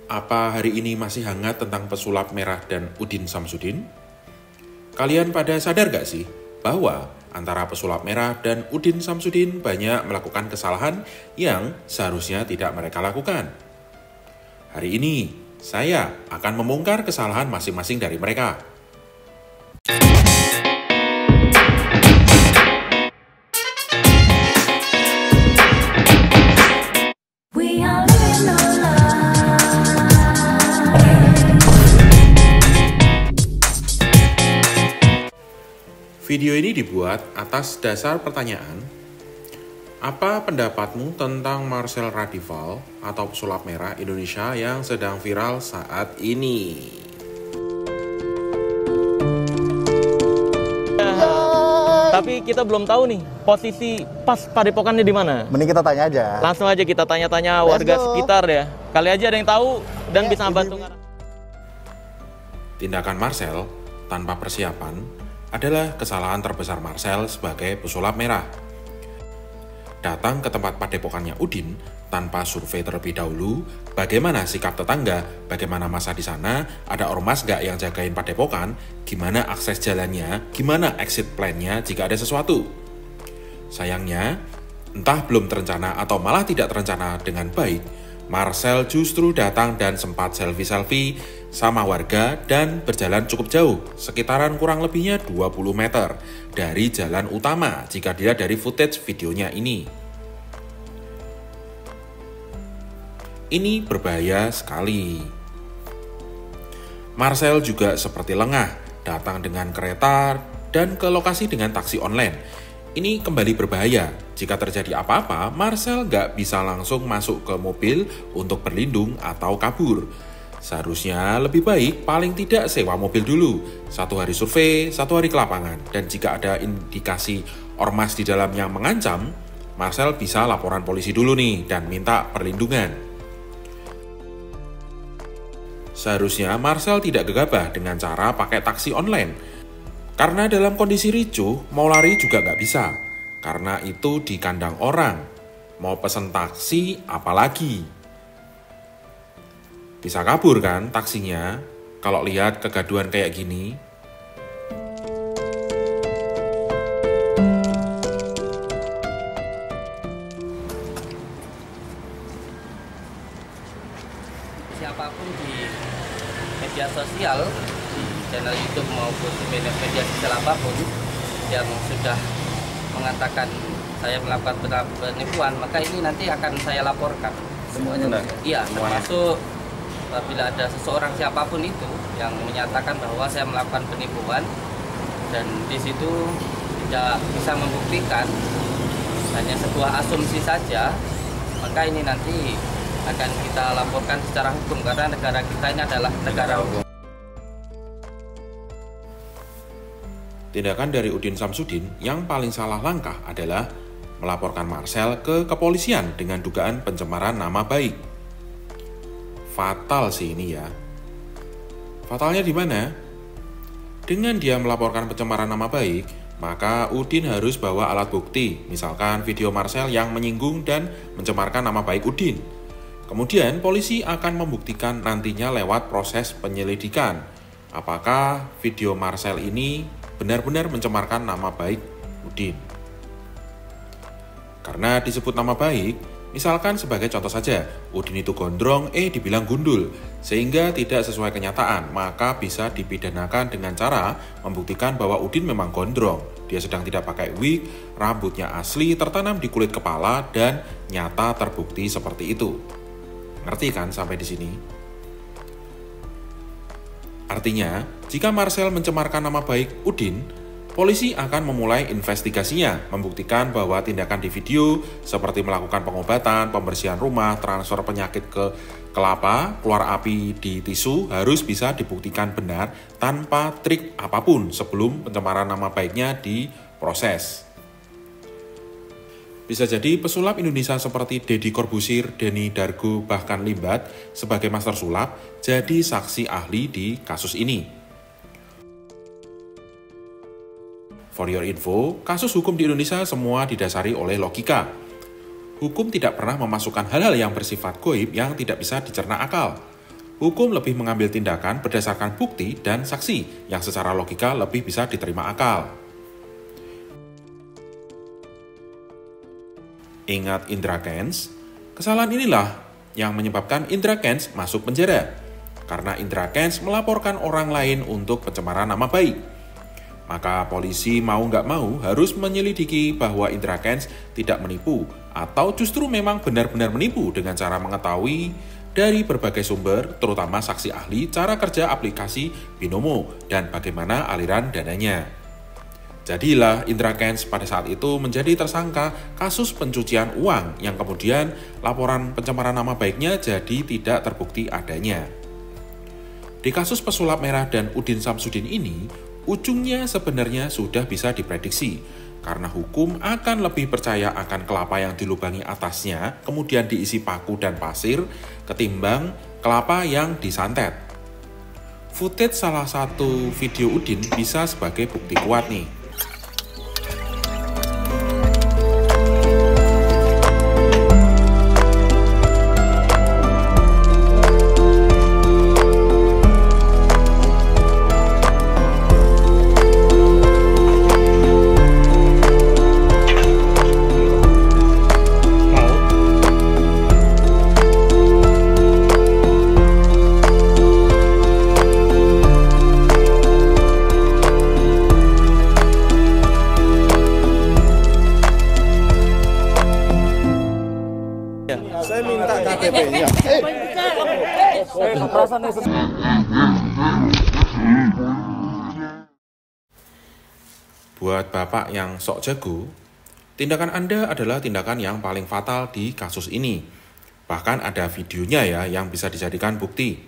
Apa hari ini masih hangat tentang pesulap merah dan Udin Samsudin? Kalian pada sadar gak sih bahwa antara pesulap merah dan Udin Samsudin banyak melakukan kesalahan yang seharusnya tidak mereka lakukan? Hari ini, saya akan membongkar kesalahan masing-masing dari mereka. Video ini dibuat atas dasar pertanyaan, apa pendapatmu tentang Marcel Radival atau pesulap merah Indonesia yang sedang viral saat ini? Tapi kita belum tahu nih posisi pas padepokannya di mana. Mending kita tanya aja. Langsung aja kita tanya-tanya warga sekitar ya. Kali aja ada yang tahu dan bisa bantu. Tindakan Marcel tanpa persiapan adalah kesalahan terbesar Marcel sebagai pesulap merah. Datang ke tempat padepokannya Udin tanpa survei terlebih dahulu, bagaimana sikap tetangga, bagaimana masa di sana, ada ormas gak yang jagain padepokan, gimana akses jalannya, gimana exit plan-nya jika ada sesuatu. Sayangnya, entah belum terencana atau malah tidak terencana dengan baik, Marcel justru datang dan sempat selfie-selfie sama warga dan berjalan cukup jauh, sekitaran kurang lebihnya 20 meter dari jalan utama jika dilihat dari footage videonya ini. Ini berbahaya sekali. Marcel juga seperti lengah, datang dengan kereta dan ke lokasi dengan taksi online. Ini kembali berbahaya. Jika terjadi apa-apa, Marcel nggak bisa langsung masuk ke mobil untuk berlindung atau kabur. Seharusnya lebih baik paling tidak sewa mobil dulu. 1 hari survei, 1 hari ke lapangan. Dan jika ada indikasi ormas di dalam yang mengancam, Marcel bisa laporan polisi dulu nih dan minta perlindungan. Seharusnya Marcel tidak gegabah dengan cara pakai taksi online. Karena dalam kondisi ricuh, mau lari juga nggak bisa. Karena itu di kandang orang. Mau pesen taksi, apalagi. Bisa kabur kan taksinya, kalau lihat kegaduhan kayak gini. Siapapun di media sosial, channel YouTube maupun media sosial apapun yang sudah mengatakan saya melakukan penipuan, maka ini nanti akan saya laporkan semuanya. Iya, termasuk apabila ada seseorang siapapun itu yang menyatakan bahwa saya melakukan penipuan dan di situ tidak bisa membuktikan, hanya sebuah asumsi saja, maka ini nanti akan kita laporkan secara hukum karena negara kita ini adalah negara hukum. Tindakan dari Udin Samsudin yang paling salah langkah adalah melaporkan Marcel ke kepolisian dengan dugaan pencemaran nama baik. Fatal sih ini ya. Fatalnya di mana? Dengan dia melaporkan pencemaran nama baik, maka Udin harus bawa alat bukti, misalkan video Marcel yang menyinggung dan mencemarkan nama baik Udin. Kemudian polisi akan membuktikan nantinya lewat proses penyelidikan. Apakah video Marcel ini benar-benar mencemarkan nama baik Udin. Karena disebut nama baik, misalkan sebagai contoh saja, Udin itu gondrong, dibilang gundul, sehingga tidak sesuai kenyataan, maka bisa dipidanakan dengan cara membuktikan bahwa Udin memang gondrong. Dia sedang tidak pakai wig, rambutnya asli, tertanam di kulit kepala, dan nyata terbukti seperti itu. Ngerti kan sampai di sini? Artinya, jika Marcel mencemarkan nama baik Udin, polisi akan memulai investigasinya, membuktikan bahwa tindakan di video seperti melakukan pengobatan, pembersihan rumah, transfer penyakit ke kelapa, keluar api di tisu harus bisa dibuktikan benar tanpa trik apapun sebelum pencemaran nama baiknya diproses. Bisa jadi pesulap Indonesia seperti Deddy Corbuzier, Denny Dargo, bahkan Limbat sebagai master sulap jadi saksi ahli di kasus ini. For your info, kasus hukum di Indonesia semua didasari oleh logika. Hukum tidak pernah memasukkan hal-hal yang bersifat goib yang tidak bisa dicerna akal. Hukum lebih mengambil tindakan berdasarkan bukti dan saksi yang secara logika lebih bisa diterima akal. Ingat Indra Kents? Kesalahan inilah yang menyebabkan Indra Kents masuk penjara. Karena Indra Kents melaporkan orang lain untuk pencemaran nama baik. Maka polisi mau nggak mau harus menyelidiki bahwa Indra Kents tidak menipu atau justru memang benar-benar menipu dengan cara mengetahui dari berbagai sumber, terutama saksi ahli, cara kerja aplikasi Binomo dan bagaimana aliran dananya. Jadilah Indra Kents pada saat itu menjadi tersangka kasus pencucian uang yang kemudian laporan pencemaran nama baiknya jadi tidak terbukti adanya. Di kasus pesulap merah dan Udin Samsudin ini, ujungnya sebenarnya sudah bisa diprediksi, karena hukum akan lebih percaya akan kelapa yang dilubangi atasnya, kemudian diisi paku dan pasir, ketimbang kelapa yang disantet. Footage salah satu video Udin bisa sebagai bukti kuat nih. Saya minta KTP-nya. Buat Bapak yang sok jago, tindakan Anda adalah tindakan yang paling fatal di kasus ini. Bahkan ada videonya ya yang bisa dijadikan bukti.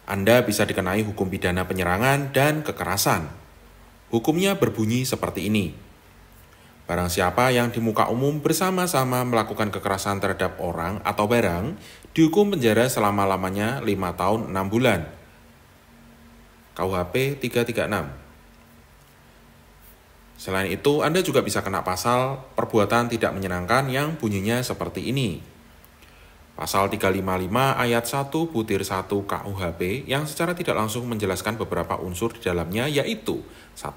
Anda bisa dikenai hukum pidana penyerangan dan kekerasan. Hukumnya berbunyi seperti ini. Barang siapa yang di muka umum bersama-sama melakukan kekerasan terhadap orang atau barang, dihukum penjara selama-lamanya 5 tahun 6 bulan. KUHP 336. Selain itu, Anda juga bisa kena pasal perbuatan tidak menyenangkan yang bunyinya seperti ini. Pasal 355 ayat 1 butir 1 KUHP yang secara tidak langsung menjelaskan beberapa unsur di dalamnya, yaitu 1.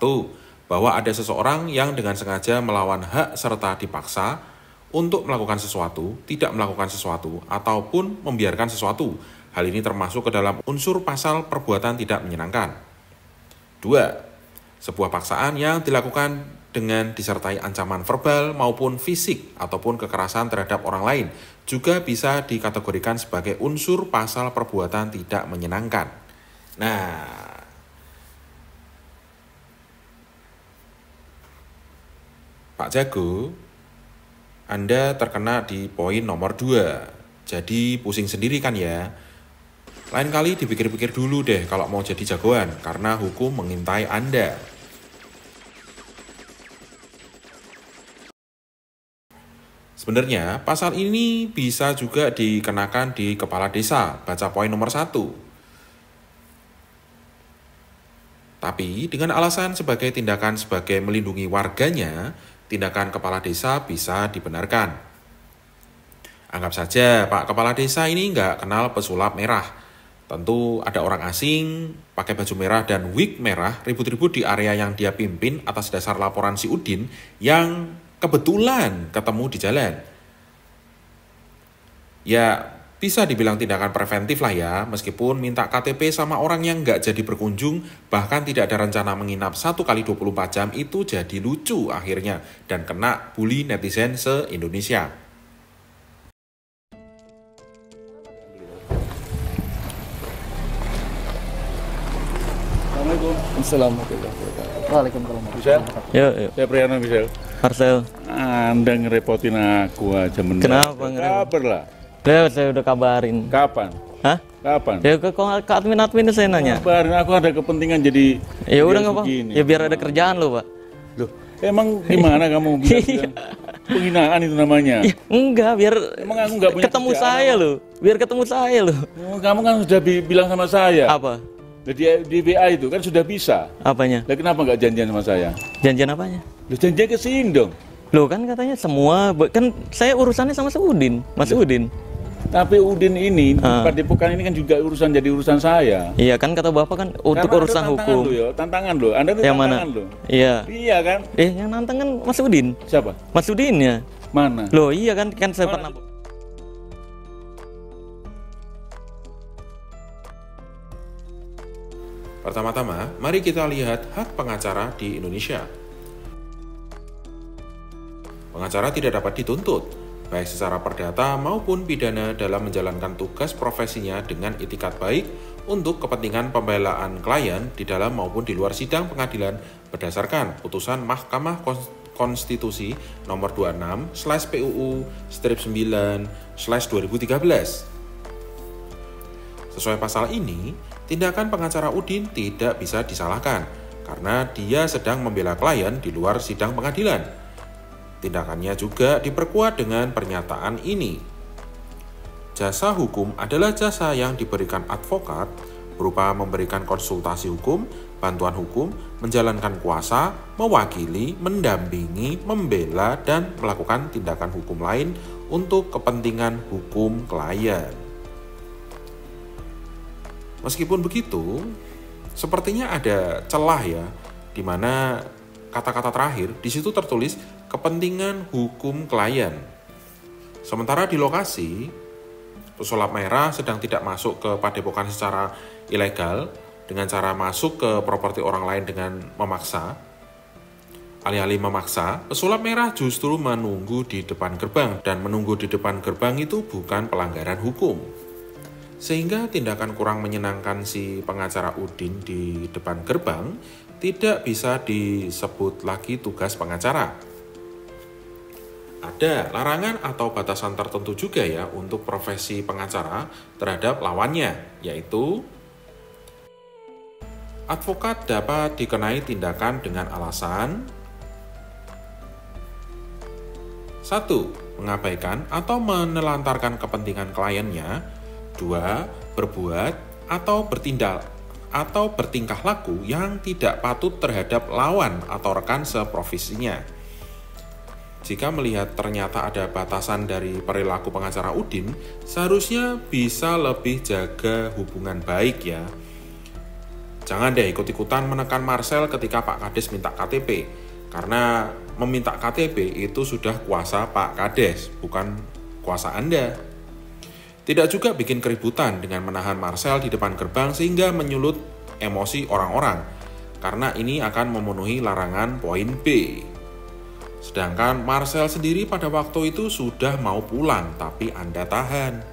Bahwa ada seseorang yang dengan sengaja melawan hak serta dipaksa untuk melakukan sesuatu, tidak melakukan sesuatu, ataupun membiarkan sesuatu. Hal ini termasuk ke dalam unsur pasal perbuatan tidak menyenangkan. 2. Sebuah paksaan yang dilakukan dengan disertai ancaman verbal maupun fisik ataupun kekerasan terhadap orang lain juga bisa dikategorikan sebagai unsur pasal perbuatan tidak menyenangkan. Nah, Pak Jago, Anda terkena di poin nomor 2. Jadi pusing sendiri kan ya? Lain kali dipikir-pikir dulu deh kalau mau jadi jagoan, karena hukum mengintai Anda. Sebenarnya pasal ini bisa juga dikenakan di kepala desa, baca poin nomor 1. Tapi dengan alasan sebagai tindakan sebagai melindungi warganya, tindakan kepala desa bisa dibenarkan. Anggap saja Pak Kepala Desa ini nggak kenal pesulap merah. Tentu ada orang asing pakai baju merah dan wig merah ribut-ribut di area yang dia pimpin atas dasar laporan si Udin yang kebetulan ketemu di jalan. Ya, bisa dibilang tindakan preventif lah ya, meskipun minta KTP sama orang yang nggak jadi berkunjung, bahkan tidak ada rencana menginap 1 kali 24 jam itu jadi lucu akhirnya, dan kena bully netizen se-Indonesia. Assalamualaikum. Waalaikumsalam. Michelle? Yuk. Saya Priyana, Michelle. Marcel. Anda ngerepotin aku aja bener. Kenapa ngerepotin? Kabar lah. Saya udah kabarin. Kapan? Hah? Kapan? Ya ke admin saya nanya. Kabarin, aku ada kepentingan jadi. Ya udah nggak apa. begini. Ya biar ada kerjaan lo, Pak. Loh, emang gimana kamu bilang penghinaan itu namanya? Ya, enggak, biar Emang aku nggak punya ketemu kerjaan saya apa? lo. Biar ketemu saya lo. Kamu kan sudah bilang sama saya. Apa? Di WA itu kan sudah bisa. Apanya? Lah kenapa nggak janjian sama saya? Janjian apanya? Loh, janjian ke sini dong. Loh kan katanya semua, kan saya urusannya sama Mas Udin. Tapi Udin ini, Padepokan ini kan juga jadi urusan saya. Iya kan kata Bapak kan untuk Karena urusan ada hukum. Tantangan loh. Anda tuh Yang tantangan mana? loh. Iya. Iya kan? Yang nantang kan Mas Udin. Siapa? Mas Udin ya. Mana? Loh iya kan saya pernah. Pertama-tama, mari kita lihat hak pengacara di Indonesia. Pengacara tidak dapat dituntut, baik secara perdata maupun pidana dalam menjalankan tugas profesinya dengan itikat baik untuk kepentingan pembelaan klien di dalam maupun di luar sidang pengadilan berdasarkan putusan Mahkamah Konstitusi nomor 26/PUU-9/2013. Sesuai pasal ini, tindakan pengacara Udin tidak bisa disalahkan karena dia sedang membela klien di luar sidang pengadilan. Tindakannya juga diperkuat dengan pernyataan ini. Jasa hukum adalah jasa yang diberikan advokat berupa memberikan konsultasi hukum, bantuan hukum, menjalankan kuasa, mewakili, mendampingi, membela, dan melakukan tindakan hukum lain untuk kepentingan hukum klien. Meskipun begitu, sepertinya ada celah ya, di mana kata-kata terakhir di situ tertulis kepentingan hukum klien. Sementara di lokasi, pesulap merah sedang tidak masuk ke padepokan secara ilegal dengan cara masuk ke properti orang lain dengan memaksa. Alih-alih memaksa, pesulap merah justru menunggu di depan gerbang, dan menunggu di depan gerbang itu bukan pelanggaran hukum. Sehingga tindakan kurang menyenangkan si pengacara Udin di depan gerbang tidak bisa disebut lagi tugas pengacara. Ada larangan atau batasan tertentu juga ya untuk profesi pengacara terhadap lawannya, yaitu advokat dapat dikenai tindakan dengan alasan 1. Mengabaikan atau menelantarkan kepentingan kliennya. 2. Berbuat atau bertindak atau bertingkah laku yang tidak patut terhadap lawan atau rekan seprofesinya. Jika melihat ternyata ada batasan dari perilaku pengacara Udin, seharusnya bisa lebih jaga hubungan baik ya. Jangan deh ikut-ikutan menekan Marcel ketika Pak Kades minta KTP, karena meminta KTP itu sudah kuasa Pak Kades, bukan kuasa Anda. Tidak juga bikin keributan dengan menahan Marcel di depan gerbang sehingga menyulut emosi orang-orang, karena ini akan memenuhi larangan poin B. Sedangkan Marcel sendiri pada waktu itu sudah mau pulang, tapi Anda tahan.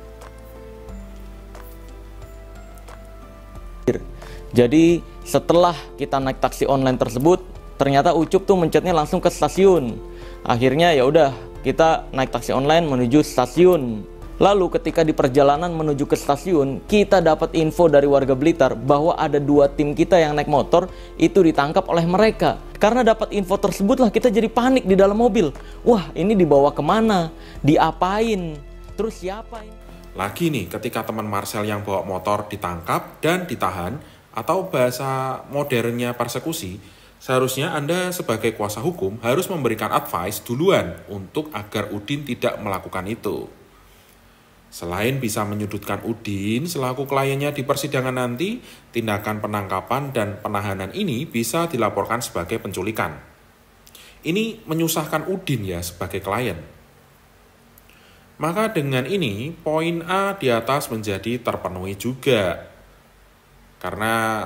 Jadi setelah kita naik taksi online tersebut, ternyata Ucup tuh mencetnya langsung ke stasiun. Akhirnya ya udah, kita naik taksi online menuju stasiun. Lalu ketika di perjalanan menuju ke stasiun, kita dapat info dari warga Blitar bahwa ada 2 tim kita yang naik motor itu ditangkap oleh mereka. Karena dapat info tersebutlah kita jadi panik di dalam mobil. Wah, ini dibawa kemana? Diapain? Terus siapa ini? Lagi nih, ketika teman Marcel yang bawa motor ditangkap dan ditahan, atau bahasa modernnya persekusi, seharusnya Anda sebagai kuasa hukum harus memberikan advice duluan untuk agar Udin tidak melakukan itu. Selain bisa menyudutkan Udin selaku kliennya di persidangan nanti, tindakan penangkapan dan penahanan ini bisa dilaporkan sebagai penculikan. Ini menyusahkan Udin ya sebagai klien. Maka dengan ini, poin A di atas menjadi terpenuhi juga. Karena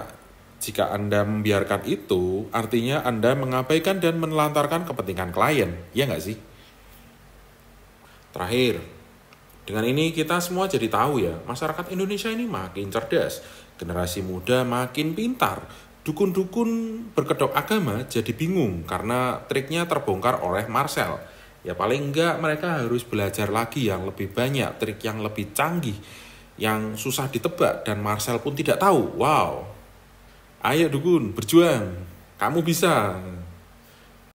jika Anda membiarkan itu, artinya Anda mengabaikan dan menelantarkan kepentingan klien, ya nggak sih? Terakhir, dengan ini kita semua jadi tahu ya, masyarakat Indonesia ini makin cerdas, generasi muda makin pintar, dukun-dukun berkedok agama jadi bingung karena triknya terbongkar oleh Marcel. Ya paling enggak mereka harus belajar lagi yang lebih banyak, trik yang lebih canggih, yang susah ditebak dan Marcel pun tidak tahu. Wow, ayo dukun, berjuang, kamu bisa.